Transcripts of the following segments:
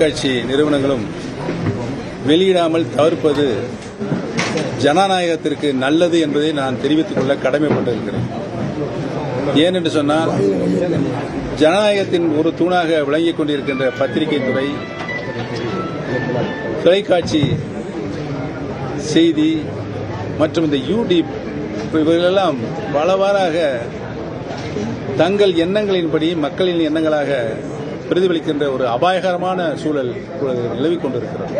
கட்சி நிறுவனங்களும் வெளியிடாமல் தவிர்ப்பது ஜனநாயகத்திற்கு நல்லது என்பதை நான் தெரிவித்துக் கொள்ள கடமைப்பட்டிருக்கிறேன். ஏனென்று சொன்னால், ஜனநாயகத்தின் ஒரு தூணாக விளங்கிக் கொண்டிருக்கின்ற பத்திரிகை துறை, தொலைக்காட்சி செய்தி மற்றும் இந்த யூடியூப் இவர்களெல்லாம் பலவாறாக தங்கள் எண்ணங்களின்படி மக்களின் எண்ணங்களாக பிரதிபலிக்கின்ற ஒரு அபாயகரமான சூழல் நிலவிக் கொண்டிருக்கிறது.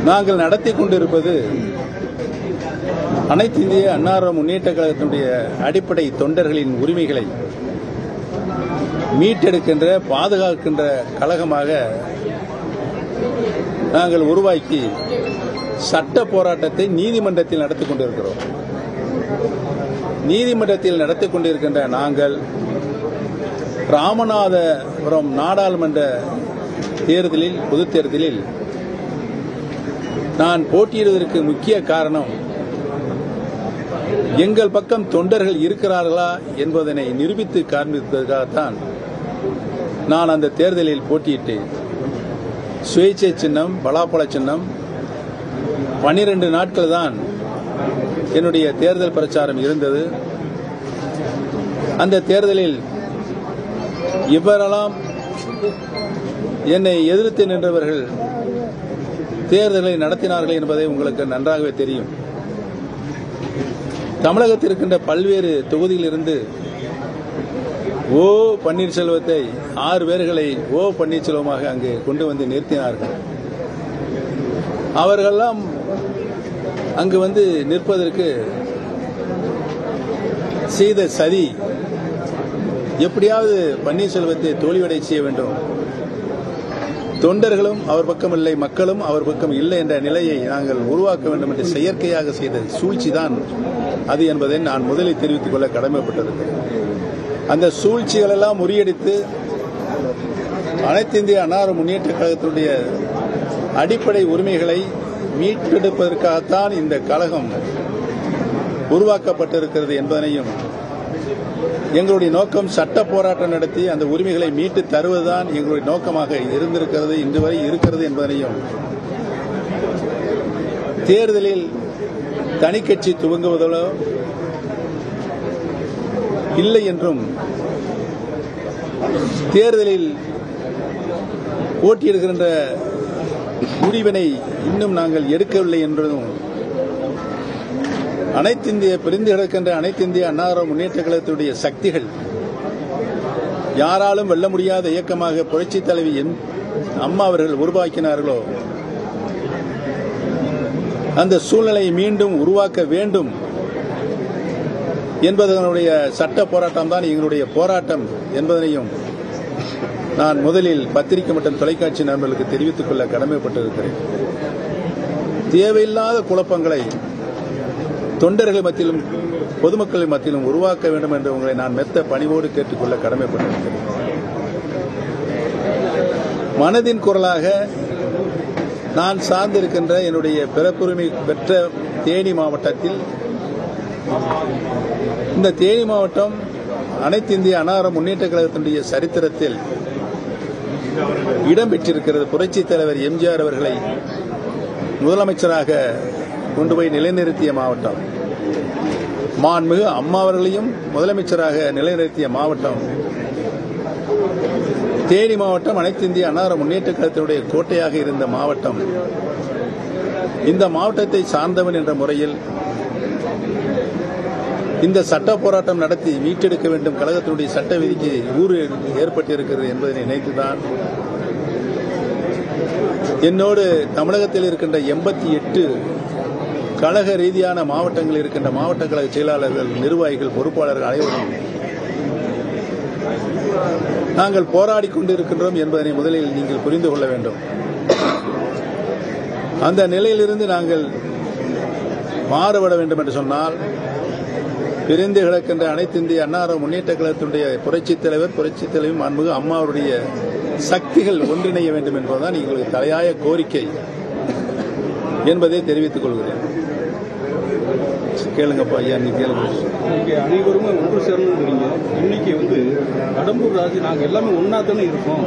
நாங்கள் நடத்தி கொண்டிருப்பது அனைத்து இந்திய அண்ணா முன்னேற்ற கழகத்தினுடைய அடிப்படை தொண்டர்களின் உரிமைகளை மீட்டெடுக்கின்ற, பாதுகாக்கின்ற கழகமாக நாங்கள் உருவாக்கி சட்ட போராட்டத்தை நீதிமன்றத்தில் நடத்திக் கொண்டிருக்கிறோம். நீதிமன்றத்தில் நடத்திக் கொண்டிருக்கின்ற நாங்கள் ராமநாதபுரம் நாடாளுமன்ற தேர்தலில், பொதுத் தேர்தலில் நான் போட்டியிடுவதற்கு முக்கிய காரணம் எங்கள் பக்கம் தொண்டர்கள் இருக்கிறார்களா என்பதனை நிரூபித்து காண்பிப்பதற்காகத்தான் நான் அந்த தேர்தலில் போட்டியிட்டேன். சுயேட்சை சின்னம், பலாப்பழ சின்னம். 12 நாட்கள் தான் என்னுடைய தேர்தல் பிரச்சாரம் இருந்தது. அந்த தேர்தலில் இவரெல்லாம் என்னை எதிர்த்து நின்றவர்கள் தேர்தலை நடத்தினார்கள் என்பதை உங்களுக்கு நன்றாகவே தெரியும். தமிழகத்தில் இருக்கின்ற பல்வேறு தொகுதியிலிருந்து ஓ பன்னீர்செல்வத்தை 6 பேர்களை ஓ பன்னீர்செல்வமாக அங்கு கொண்டு வந்து நிறுத்தினார்கள். அவர்களெல்லாம் அங்கு வந்து நிற்பதற்கு செய்த சதி, எப்படியாவது பன்னீர்செல்வத்தை தோல்வியடை செய்ய வேண்டும், தொண்டர்களும் அவர் பக்கம் இல்லை, மக்களும் அவர் பக்கம் இல்லை என்ற நிலையை நாங்கள் உருவாக்க வேண்டும் என்று செயற்கையாக செய்த சூழ்ச்சிதான் அது என்பதை நான் முதலில் தெரிவித்துக் கொள்ள கடமைப்பட்டிருக்கிறேன். அந்த சூழ்ச்சிகளெல்லாம் முறியடித்து அனைத்து இந்திய அண்ணா முன்னேற்ற கழகத்தினுடைய அடிப்படை உரிமைகளை மீட்டெடுப்பதற்காகத்தான் இந்த கழகம் உருவாக்கப்பட்டிருக்கிறது என்பதனையும், எங்களுடைய நோக்கம் சட்ட போராட்டம் நடத்தி அந்த உரிமைகளை மீட்டு தருவதுதான் எங்களுடைய நோக்கமாக இருந்திருக்கிறது, இன்று வரை இருக்கிறது என்பதனையும், தேர்தலில் தனிக்கட்சி துவங்குவதோ இல்லை என்றும், தேர்தலில் போட்டியிடுகின்ற முடிவினை இன்னும் நாங்கள் எடுக்கவில்லை என்றதும், அனைத்து இந்திய பிரிந்து கிடக்கின்ற அனைத்து இந்திய அண்ணா முன்னேற்ற கழகத்துடைய சக்திகள் யாராலும் வெல்ல முடியாத இயக்கமாக புரட்சித் தலைவி அம்மா அவர்கள் உருவாக்கினார்களோ அந்த சூழ்நிலையை மீண்டும் உருவாக்க வேண்டும் என்பதனுடைய சட்ட போராட்டம் தான் எங்களுடைய போராட்டம் என்பதனையும் நான் முதலில் பத்திரிகை மற்றும் தொலைக்காட்சி நண்பர்களுக்கு தெரிவித்துக் கொள்ள கடமைப்பட்டிருக்கிறேன். தேவையில்லாத குழப்பங்களை தொண்டர்கள் மத்தியிலும் பொதுமக்கள் மத்தியிலும் உருவாக்க வேண்டும் என்று உங்களை நான் மெத்த பணிவோடு கேட்டுக்கொள்ள கடமைப்பட்டிருக்கிறேன். மனதின் குரலாக நான் சார்ந்திருக்கின்ற என்னுடைய பிறப்புரிமை பெற்ற தேனி மாவட்டத்தில், இந்த தேனி மாவட்டம் அனைத்து இந்திய அண்ணா முன்னேற்ற கழகத்தினுடைய சரித்திரத்தில் இடம்பெற்றிருக்கிறது. புரட்சித் தலைவர் எம்ஜிஆர் அவர்களை முதலமைச்சராக கொண்டு போய் நிலைநிறுத்திய மாவட்டம், மாண்புமிகு அம்மா அவர்களையும் முதலமைச்சராக நிலைநிறுத்திய மாவட்டம் தேனி மாவட்டம். அனைத்து இந்திய அண்ணா முன்னேற்ற கழகத்தினுடைய கோட்டையாக இருந்த மாவட்டம். இந்த மாவட்டத்தை சார்ந்தவன் என்ற முறையில் இந்த சட்ட போராட்டம் நடத்தி மீட்டெடுக்க வேண்டும், கழகத்தினுடைய சட்ட விதிக்கு ஊறு ஏற்பட்டிருக்கிறது என்பதை நினைத்துதான் என்னோடு தமிழகத்தில் இருக்கின்ற 88 கழக ரீதியான மாவட்டங்கள் இருக்கின்ற மாவட்ட கழக செயலாளர்கள், நிர்வாகிகள், பொறுப்பாளர்கள் அனைவரும் நாங்கள் போராடி கொண்டிருக்கின்றோம் என்பதனை முதலில் நீங்கள் புரிந்து கொள்ள வேண்டும். அந்த நிலையிலிருந்து நாங்கள் மாறுபட வேண்டும் என்று சொன்னால், பிரிந்து கிடக்கின்ற அனைத்து இந்திய அண்ணா முன்னேற்ற கழகத்தினுடைய புரட்சித் தலைவி மாண்புமிகு அம்மா அவருடைய சக்திகள் ஒன்றிணைய வேண்டும் என்பதுதான் எங்களுடைய தலையாய கோரிக்கை என்பதை தெரிவித்துக் கொள்கிறேன். கேளுங்கப்பா ஐயா, நீ கேளுங்க. இங்கே அனைவரும் ஒன்று சேர்ந்துருக்கிறீங்க. இன்னைக்கு கடம்பூர் ராஜு நாங்கள் எல்லாமே ஒன்றா தானே இருக்கோம்,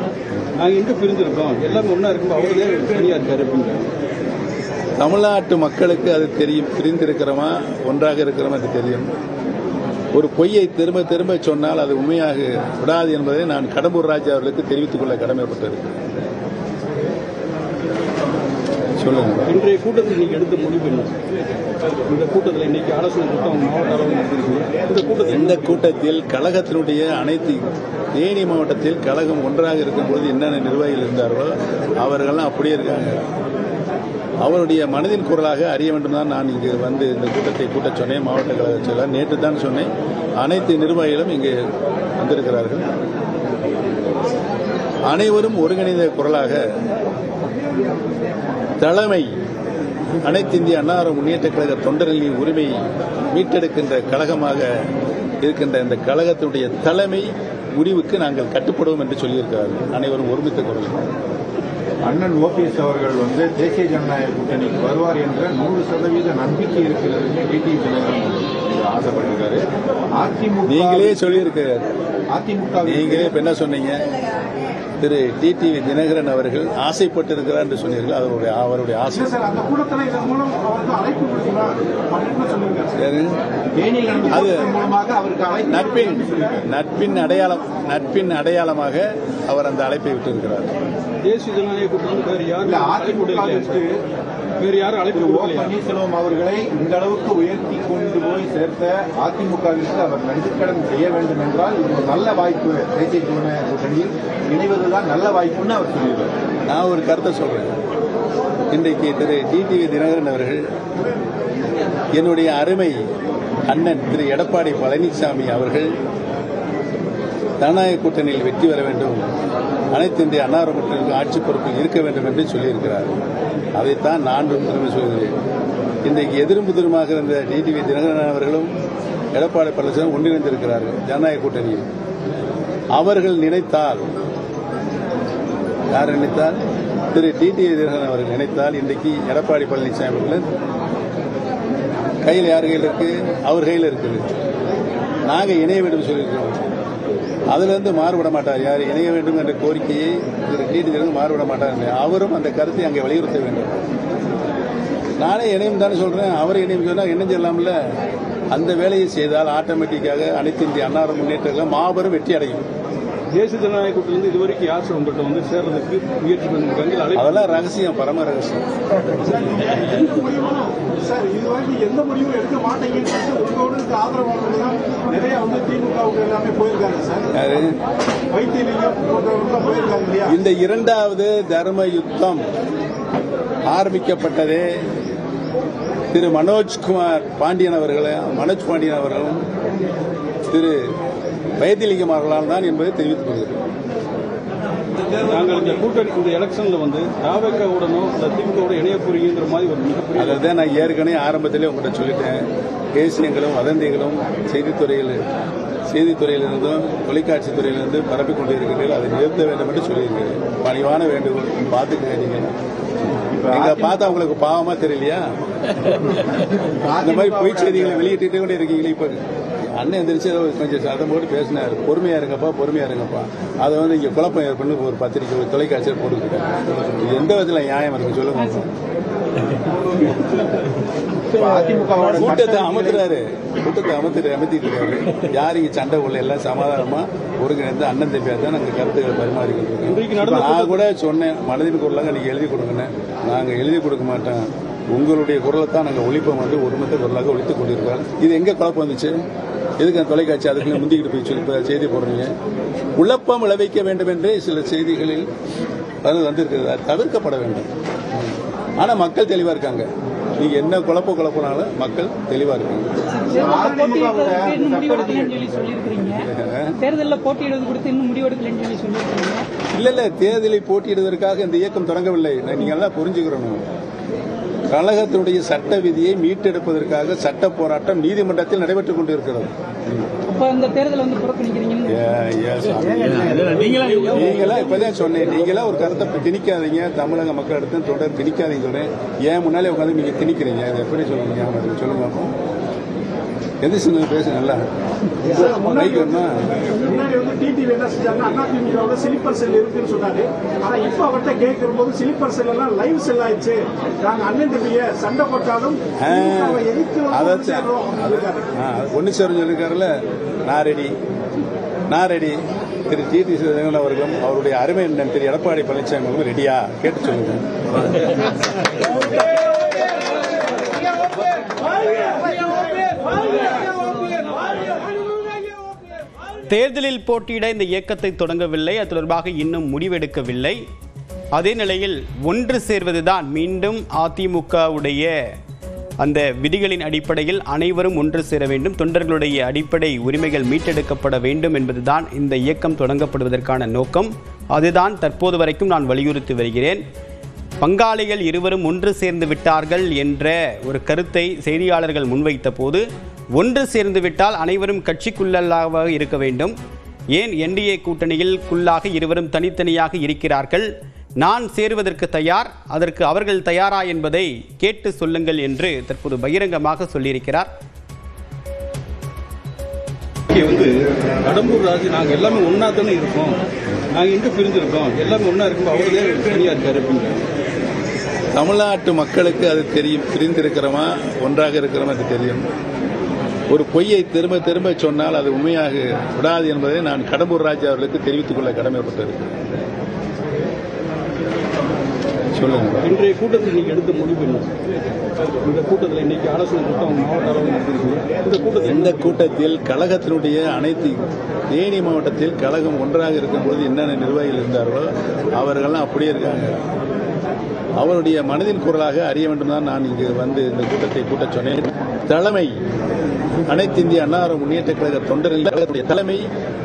நாங்கள் எங்கே பிரிஞ்சிருக்கோம், எல்லாமே ஒன்றா இருக்கும்போது அவரே தனியாக இருக்காரு அப்படிங்க. தமிழ்நாட்டு மக்களுக்கு அது தெரியும், பிரிந்திருக்கிறோமா ஒன்றாக இருக்கிறோமா அது தெரியும். ஒரு பொய்யை திரும்ப திரும்ப சொன்னால் அது உண்மையாக விடாது என்பதை நான் கடம்பூர் ராஜு அவர்களுக்கு தெரிவித்துக் கொள்ள கடமைப்பட்டிருக்கிறேன். சொல்லுங்க. இன்றைய கூட்டத்தில் நீங்க எடுத்த முடிவு என்ன? இந்த கூட்டத்தில் இன்னைக்கு ஆலோசனை கூட்டம் மாவட்ட அளவில் நடத்திருக்கீங்க. இந்த கூட்டத்தில் கழகத்தினுடைய அனைத்து தேனி மாவட்டத்தில் கழகம் ஒன்றாக இருக்கும்போது என்னென்ன நிர்வாகிகள் இருந்தார்களோ அவர்கள்லாம் அப்படியே இருக்காங்க. அவருடைய மனதின் குரலாக அறிய வேண்டும் தான் நான் இங்கு வந்து இந்த கூட்டத்தை கூட்டச் சொன்னேன். மாவட்ட கழக செயலர் நேற்று தான் சொன்னேன். அனைத்து நிர்வாகிகளும் இங்கு வந்திருக்கிறார்கள். அனைவரும் ஒருங்கிணைந்த குரலாக தலைமை அனைத்து இந்திய அண்ணா முன்னேற்ற கழக தொண்டர்களின் உரிமை மீட்டெடுக்கின்ற கழகமாக இருக்கின்ற இந்த கழகத்தினுடைய தலைமை முடிவுக்கு நாங்கள் கட்டுப்படுவோம் என்று சொல்லியிருக்கிறார்கள். அனைவரும் ஒருமித்த குரல். அண்ணன் ஓபிஎஸ் அவர்கள் தேசிய ஜனநாயக கூட்டணிக்கு வருவார் என்ற 100% நம்பிக்கை இருக்கிறது டிடிவி தினகரன் ஆசைப்பட்டிருக்காரு. அதிமுக நீங்களே சொல்லியிருக்கிறார். அதிமுக நீங்களே இப்ப என்ன சொன்னீங்க? திரு டிடிவி தினகரன் அவர்கள் ஆசைப்பட்டிருக்கிறார் என்று சொன்னீர்கள். அவருடைய ஆசை அது நட்பின் அடையாளமாக அவர் அந்த அழைப்பை விட்டிருக்கிறார். தேசிய ஜனநாயக கூட்டணி வேறு யாரும் அழைப்பு பன்னீர்செல்வம் அவர்களை இந்த அளவுக்கு உயர்த்தி கொண்டு போய் சேர்த்த அதிமுகவிற்கு அவர் நன்றிக்கடன் செய்ய வேண்டும் என்றால் இது ஒரு நல்ல வாய்ப்பு. தேசிய ஜனநாயக கூட்டணியில் இணைவதுதான் நல்ல வாய்ப்புன்னு அவர் சொல்லியிருக்கார். நான் ஒரு கருத்தை சொல்றேன். இன்றைக்கு திரு டிடிவி தினகரன் அவர்கள் என்னுடைய அருமை அண்ணன் திரு எடப்பாடி பழனிசாமி அவர்கள் ஜனநாயக கூட்டணியில் வெற்றி பெற வேண்டும், அனைத்து இந்திய அண்ணா கூட்டணிக்கு ஆட்சி பொறுப்பில் இருக்க வேண்டும் என்று சொல்லியிருக்கிறார். அதைத்தான் நான் திரும்ப சொல்கிறேன். இன்றைக்கு எதிரும் புதிருமாக இருந்த டிடிவி தினகரன் அவர்களும் எடப்பாடி பழனிசாமி ஒன்றிணைந்திருக்கிறார்கள் ஜனநாயக கூட்டணியில். அவர்கள் நினைத்தால், யார் நினைத்தால், திரு டிடிவி தினகரன் அவர்கள் நினைத்தால் இன்றைக்கு எடப்பாடி பழனிசாமி அவர்கள் கையில் யார் கையில் இருக்கு? அவர் கையில் இருக்குது. நாங்கள் இணைய வேண்டும் சொல்லியிருக்கிறோம். அதிலிருந்து மாறுபட மாட்டார். யார் இணைய வேண்டும் என்ற கோரிக்கையை திரு டிடிவி மாறுபட மாட்டார். அவரும் அந்த கருத்தை அங்கே வலியுறுத்த வேண்டும். நானே இணையம் தானே சொல்றேன், அவரை இணையம் சொன்னால் இணைஞ்சு இல்லாமல அந்த வேலையை செய்தால் ஆட்டோமேட்டிக்காக அனைத்து இந்திய அண்ணா முன்னேற்ற மாபெரும் வெற்றி அடையும். தேசிய ஜனநாயக கூட்டத்திலிருந்து இதுவரைக்கும் யார் உங்கள்கிட்ட சேர்றதுக்கு முயற்சி பண்ணிருக்காங்க? அதெல்லாம் ரகசியம், பரம ரகசியம். சார், இதுவரைக்கும் எந்த முடிவும் எடுக்க மாட்டேங்குன்னு உங்களோட ஆதரவாளர்கள் தான் நிறைய திமுகவுக்கு எல்லாமே போயிருக்காங்க சார். வைத்தியலிங்கம் போயிருக்காங்க இல்லையா? இந்த இரண்டாவது தர்ம யுத்தம் ஆரம்பிக்கப்பட்டதே திரு மனோஜ் பாண்டியன் அவர்களும் திரு வைத்தியலிங்கம் அவர்களால் தான் என்பதை தெரிவித்துக் கொள்கிறேன். நாங்கள் இந்த கூட்டணி இந்த எலெக்ஷன்ல தாவேக்காவுடனும் திமுக இணைய புரியுங்கிற மாதிரி ஒரு மிகப்பெரிய அதான் நான் ஏற்கனவே ஆரம்பத்திலே உங்கள்கிட்ட சொல்லிட்டேன். தேசியங்களும் வதந்திகளும் செய்தித்துறையிலிருந்தும் தொலைக்காட்சி துறையிலிருந்து பரப்பிக் கொண்டிருக்கிறீர்கள். அதை நிறுத்த வேண்டும் என்று சொல்லியிருக்கிறேன். பணிவான வேண்டுகோள். பார்த்துக்க, நீங்க எங்க பார்த்தா உங்களுக்கு பாவமா தெரியலையா? இந்த மாதிரி பொய் செய்திகளை வெளியிட்டு கொண்டே இருக்கீங்களே. இப்ப அண்ணன் எந்திரிச்சு கொஞ்சம் சத்தம் போட்டு பேசினார், பொறுமையா இருங்கப்பா. அதை இங்க குழப்பம் ஏற்பட்டு ஒரு பத்திரிகை தொலைக்காட்சியில் போட்டுக்கிட்டாங்க. எந்த விதத்துல நியாயம் இருக்கு சொல்லுங்க? கூட்டத்தை அமர்த்திட்டு இருக்காரு. யாரு இங்க சண்டை உள்ள எல்லாம் சமாதானமா ஒருங்கிணைந்து அண்ணன் தம்பியா தான் நாங்க கருத்துக்களை பரிமாறிக்கிட்டு. நான் கூட சொன்னேன், மனதின் குரலாக நீங்க எழுதி கொடுங்கன்னு. நாங்க எழுதி கொடுக்க மாட்டோம், உங்களுடைய குரலை தான் நாங்கள் ஒழிப்போம் வந்து ஒருமித்த குரலாக ஒழித்துக் கொண்டிருக்கிறோம். இது எங்க குழப்பம் வந்துச்சு? எதுக்கு தொலைக்காட்சி அதுக்குள்ள முந்திக்கிட்டு போய் சொல்லி செய்தி போடுறீங்க? குழப்பம் விளைவிக்க வேண்டும் என்று சில செய்திகளில் வந்திருக்கிறது, தவிர்க்கப்பட வேண்டும். ஆனா மக்கள் தெளிவா இருக்காங்க. நீங்க என்ன குழப்பினாலும் மக்கள் தெளிவா இருக்காங்க. இல்ல தேர்தலை போட்டியிடுவதற்காக இந்த இயக்கம் தொடங்கவில்லை. நீங்க எல்லாம் புரிஞ்சுக்கிறணும். கழகத்தினுடைய சட்ட விதியை மீட்டெடுப்பதற்காக சட்ட போராட்டம் நீதிமன்றத்தில் நடைபெற்றுக் கொண்டிருக்கிறது. நீங்களா இப்பதான் சொன்னேன், நீங்களா ஒரு கருத்தை திணிக்காதீங்க. தமிழக மக்கள் எடுத்து தொடர் திணிக்காதீங்க சொல்றேன். ஏன் முன்னாலே உட்காந்து நீங்க திணிக்கிறீங்க? எப்படி சொல்லுங்க? சொல்லுங்க. எந்திரிச்சு பேச நல்லா முன்னாடி வந்து டிடிவி என்ன செஞ்சாங்க, அதிமுக ஸ்லீப்பர் செல் இருக்குன்னு சொன்னாரு. ஆனா இப்ப அவர்கிட்ட கேட்கிற போது ஸ்லீப்பர் செல் எல்லாம் லைவ் செல் ஆயிடுச்சு, நாங்க அண்ணன் தம்பிய சண்டை போட்டாலும் ஒன்னு சேரும் சொல்லிருக்காருல்ல. நான் ரெடி திரு டிடி சிதம்பரம் அவர்களும் அவருடைய அருமை அண்ணன் திரு எடப்பாடி பழனிசாமி அவர்களும் ரெடியா கேட்டு சொல்லுங்க. தேர்தலில் போட்டியிட இந்த இயக்கத்தை தொடங்கவில்லை, அது தொடர்பாக இன்னும் முடிவெடுக்கவில்லை. அதே நிலையில் ஒன்று சேர்வதுதான் மீண்டும் அதிமுகவுடைய அந்த விதிகளின் அடிப்படையில் அனைவரும் ஒன்று சேர வேண்டும், தொண்டர்களுடைய அடிப்படை உரிமைகள் மீட்டெடுக்கப்பட வேண்டும் என்பதுதான் இந்த இயக்கம் தொடங்கப்படுவதற்கான நோக்கம். அதுதான் தற்போது வரைக்கும் நான் வலியுறுத்தி வருகிறேன். பங்காளிகள் இருவரும் ஒன்று சேர்ந்து விட்டார்கள் என்ற ஒரு கருத்தை செய்தியாளர்கள் முன்வைத்த போது, ஒன்று சேர்ந்து விட்டால் அனைவரும் கட்சிக்குள்ளாக இருக்க வேண்டும், ஏன் என்டிஏ கூட்டணியில் குள்ளாக இருவரும் தனித்தனியாக இருக்கிறார்கள், நான் சேருவதற்கு தயார், அதற்கு அவர்கள் தயாரா என்பதை கேட்டு சொல்லுங்கள் என்று தற்போது பகிரங்கமாக சொல்லியிருக்கிறார். வந்து கடம்பூர் ராஜு நாங்க எல்லாமே ஒன்னா தானே இருக்கோம், நாங்க எங்க பிரிஞ்சிருக்கோம், எல்லாமே ஒன்னா இருக்கும், அவரே தனியா இருக்காரு அப்படிங்கிறாங்க. தமிழ்நாட்டு மக்களுக்கு அது தெரியும், பிரிந்திருக்கிறோமா ஒன்றாக இருக்கிறோமா அது தெரியும். ஒரு பொய்யை திரும்ப திரும்ப சொன்னால் அது உண்மையாக விடாது என்பதை நான் கடம்பூர் ராஜு அவர்களுக்கு தெரிவித்துக் கொள்ள கடமைப்பட்டிருக்கிறேன். சொல்லுங்க. இன்றைய கூட்டத்தில் நீங்க எடுத்த முடிவு என்ன? இந்த கூட்டத்தில் இன்னைக்கு ஆலோசனை கூட்டம் மாவட்ட அளவில் நடத்திருக்கீங்க. இந்த கூட்டத்தில் கழகத்தினுடைய அனைத்து தேனி மாவட்டத்தில் கழகம் ஒன்றாக இருக்கும்போது என்னென்ன நிர்வாகிகள் இருந்தார்களோ அவர்கள்லாம் அப்படியே இருக்காங்க. அவருடைய மனதின் குரலாக அறிய வேண்டும் தான் நான் இங்கு வந்து இந்த கூட்டத்தை கூட்ட சொன்னேன். தலைமை அனைத்து இந்திய அண்ணா முன்னேற்ற கழக தொண்டர்களுடைய தலைமை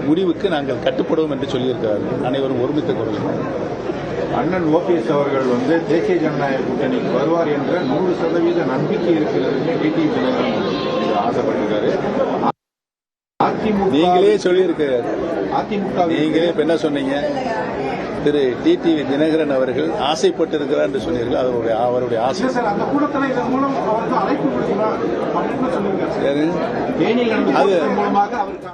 முடிவுக்கு நாங்கள் கட்டுப்படுவோம் என்று சொல்லியிருக்கிறார்கள். அனைவரும் ஒருமித்த குரல். அண்ணன் ஓபிஎஸ் அவர்கள் வந்து தேசிய ஜனநாயக கூட்டணிக்கு வருவார் என்ற 100% நம்பிக்கை இருக்கிறது டிடிவி தினகரன் ஆசைப்பட்டிருக்காரு. நீங்களே சொல்லியிருக்கிறார். அதிமுக நீங்களே இப்ப என்ன சொன்னீங்க? திரு டிடிவி தினகரன் அவர்கள் ஆசைப்பட்டிருக்கிறார் என்று சொன்னீர்கள். அவருடைய ஆசை அந்த கூட்டத்தில் இதன் மூலம் அவருக்கு அழைப்பு கொடுத்தீங்களா அப்படின்னு சொல்லுங்க. அது மூலமாக அவருக்கு